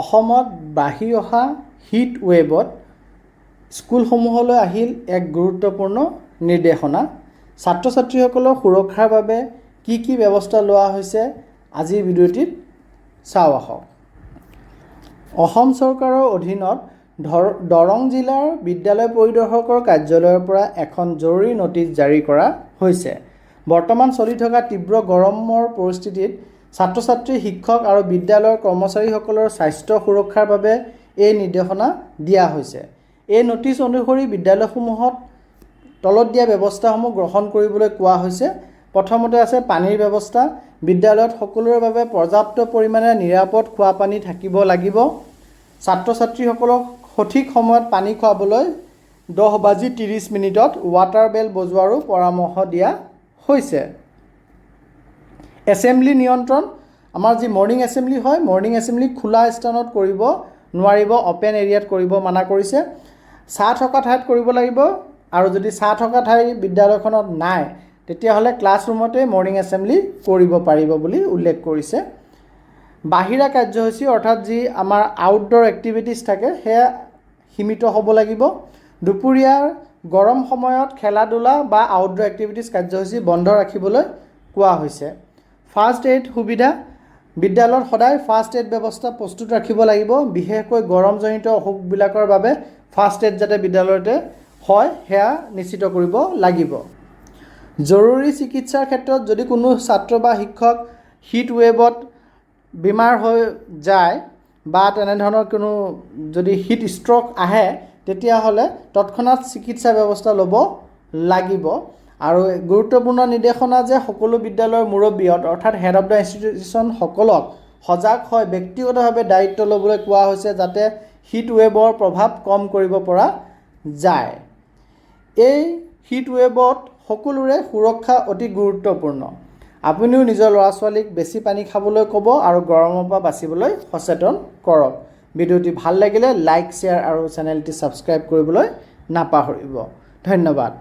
অসমত বাঢ়ি অহা হিট ৱেভত স্কুলসমূহলৈ আহিল এক গুৰুত্বপূৰ্ণ নিৰ্দেশনা। ছাত্ৰ ছাত্ৰীসকলৰ সুৰক্ষাৰ বাবে কি কি ব্যৱস্থা লোৱা হৈছে আজিৰ ভিডিঅ'টিত চাওঁ আহক। অসম চৰকাৰৰ অধীনত দৰং জিলাৰ বিদ্যালয় পৰিদৰ্শকৰ কাৰ্যালয়ৰ পৰা এখন জৰুৰী নটিচ জাৰি কৰা হৈছে। বৰ্তমান চলি থকা তীব্ৰ গৰমৰ পৰিস্থিতিত ছাত্ৰ ছাত্ৰী, শিক্ষক আৰু বিদ্যালয়ৰ কৰ্মচাৰীসকলৰ স্বাস্থ্য সুৰক্ষাৰ বাবে এই নিৰ্দেশনা দিয়া হৈছে। এই নটিচ অনুসৰি বিদ্যালয়সমূহত তলত দিয়া ব্যৱস্থাসমূহ গ্ৰহণ কৰিবলৈ কোৱা হৈছে। প্ৰথমতে আছে পানীৰ ব্যৱস্থা। বিদ্যালয়ত সকলোৰে বাবে পৰ্যাপ্ত পৰিমাণে নিৰাপদ খোৱা পানী থাকিব লাগিব। ছাত্ৰ ছাত্ৰীসকলক সঠিক সময়ত পানী খুৱাবলৈ 10:30 ৱাটাৰ বেল বজোৱাৰো পৰামৰ্শ দিয়া হৈছে। এছেম্বলি নিয়ন্ত্ৰণ। আমাৰ যি মৰ্ণিং এছেম্বলি হয়, মৰ্ণিং এছেম্বলি খোলা স্থানত কৰিব নোৱাৰিব, অ'পেন এৰিয়াত কৰিব মানা কৰিছে। ছাঁ থকা ঠাইত কৰিব লাগিব, আৰু যদি ছাঁ থকা ঠাই বিদ্যালয়খনত নাই তেতিয়াহ'লে ক্লাছৰুমতে মৰ্ণিং এছেম্বলি কৰিব পাৰিব বুলি উল্লেখ কৰিছে। বাহিৰা কাৰ্যসূচী অৰ্থাৎ যি আমাৰ আউটডোৰ এক্টিভিটিছ থাকে সেয়া সীমিত হ'ব লাগিব। দুপৰীয়াৰ গৰম সময়ত খেলা ধূলা বা আউটডোৰ এক্টিভিটিছ কাৰ্যসূচী বন্ধ ৰাখিবলৈ কোৱা হৈছে। ফাৰ্ষ্ট এইড সুবিধা। বিদ্যালয়ত সদায় ফাৰ্ষ্ট এইড ব্যৱস্থা প্ৰস্তুত ৰাখিব লাগিব। বিশেষকৈ গৰমজনিত অসুখবিলাকৰ বাবে ফাৰ্ষ্ট এইড যাতে বিদ্যালয়তে হয় সেয়া নিশ্চিত কৰিব লাগিব। জৰুৰী চিকিৎসাৰ ক্ষেত্ৰত যদি কোনো ছাত্ৰ বা শিক্ষক হিট ৱেভত বেমাৰ হৈ যায় বা তেনেধৰণৰ কোনো যদি হিট ষ্ট্ৰ'ক আহে তেতিয়াহ'লে তৎক্ষণাত চিকিৎসা ব্যৱস্থা ল'ব লাগিব। আৰু গুৰুত্বপূৰ্ণ নিৰ্দেশনা যে সকলো বিদ্যালয়ৰ মুৰব্বী অৰ্থাৎ হেড অফ দ্য ইনষ্টিটিউশ্যনসকলক সজাগ হৈ ব্যক্তিগতভাৱে দায়িত্ব ল'বলৈ কোৱা হৈছে যাতে হিট ৱেভৰ প্ৰভাৱ কম কৰিব পৰা যায়। এই হিট ৱেভত সকলোৰে সুৰক্ষা অতি গুৰুত্বপূৰ্ণ। আপুনিও নিজৰ ল'ৰা ছোৱালীক বেছি পানী খাবলৈ ক'ব আৰু গৰমৰ পৰা বাচিবলৈ সচেতন কৰক। ভিডিঅ'টি ভাল লাগিলে লাইক, শ্বেয়াৰ আৰু চেনেলটি ছাবস্ক্ৰাইব কৰিবলৈ নাপাহৰিব। ধন্যবাদ।